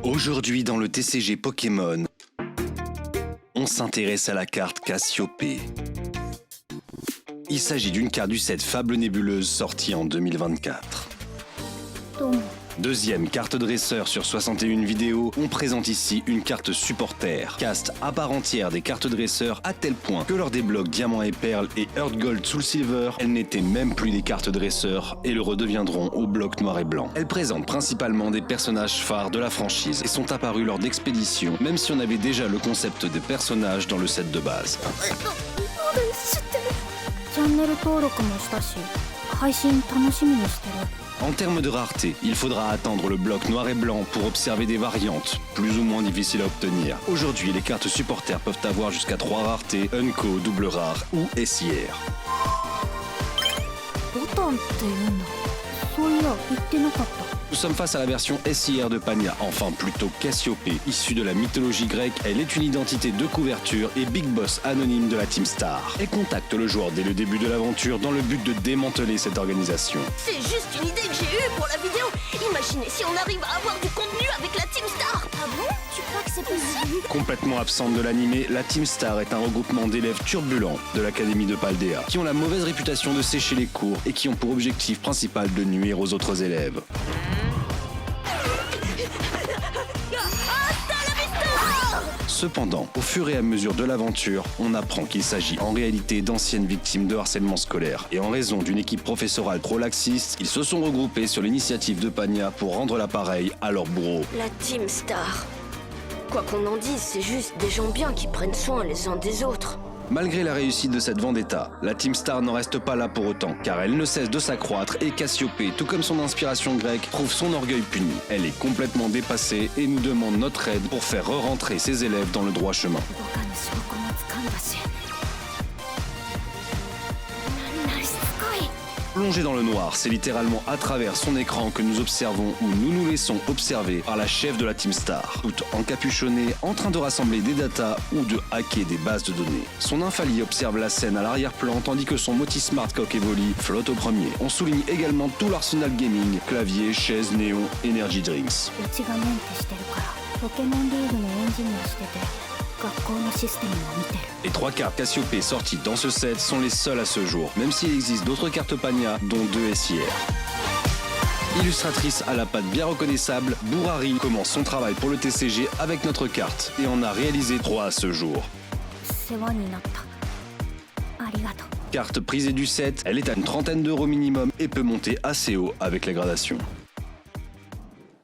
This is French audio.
Aujourd'hui dans le TCG Pokémon, on s'intéresse à la carte Cassiope. Il s'agit d'une carte du set Fable Nébuleuse sortie en 2024. Deuxième carte dresseur sur 61 vidéos, on présente ici une carte supporter, caste à part entière des cartes dresseurs à tel point que lors des blocs Diamant et Perle et Earth Gold Soul Silver, elles n'étaient même plus des cartes dresseurs et le redeviendront au bloc noir et blanc. Elles présentent principalement des personnages phares de la franchise et sont apparus lors d'expéditions, même si on avait déjà le concept des personnages dans le set de base. En termes de rareté, il faudra attendre le bloc noir et blanc pour observer des variantes, plus ou moins difficiles à obtenir. Aujourd'hui, les cartes supporters peuvent avoir jusqu'à 3 raretés, Unco, double rare ou SIR. Nous sommes face à la version SIR de Pania, enfin plutôt Cassiope. Issue de la mythologie grecque, elle est une identité de couverture et big boss anonyme de la Team Star. Elle contacte le joueur dès le début de l'aventure dans le but de démanteler cette organisation. C'est juste une idée que j'ai eue pour la vidéo. Imaginez si on arrive à avoir du contenu avec la Team Star. Ah bon? Tu crois que c'est possible? Complètement absente de l'animé, la Team Star est un regroupement d'élèves turbulents de l'académie de Paldea, qui ont la mauvaise réputation de sécher les cours et qui ont pour objectif principal de nuire aux autres élèves. Cependant, au fur et à mesure de l'aventure, on apprend qu'il s'agit en réalité d'anciennes victimes de harcèlement scolaire. Et en raison d'une équipe professorale trop laxiste, ils se sont regroupés sur l'initiative de Pania pour rendre l'appareil à leur bourreau. La Team Star. Quoi qu'on en dise, c'est juste des gens bien qui prennent soin les uns des autres. Malgré la réussite de cette vendetta, la Team Star n'en reste pas là pour autant, car elle ne cesse de s'accroître et Cassiope, tout comme son inspiration grecque, trouve son orgueil puni. Elle est complètement dépassée et nous demande notre aide pour faire re-rentrer ses élèves dans le droit chemin. Plongé dans le noir, c'est littéralement à travers son écran que nous observons ou nous nous laissons observer par la chef de la Team Star, toute encapuchonnée, en train de rassembler des datas ou de hacker des bases de données. Son infali observe la scène à l'arrière-plan tandis que son Moti Smart Coq Evoli flotte au premier. On souligne également tout l'arsenal gaming, clavier, chaise, néon, energy drinks. Les 3 cartes Cassiope sorties dans ce set sont les seules à ce jour, même s'il existe d'autres cartes Pania, dont 2 SIR. Illustratrice à la patte bien reconnaissable, Bourari commence son travail pour le TCG avec notre carte et en a réalisé 3 à ce jour. Carte prisée du set, elle est à une 30aine d'euros minimum et peut monter assez haut avec la gradation.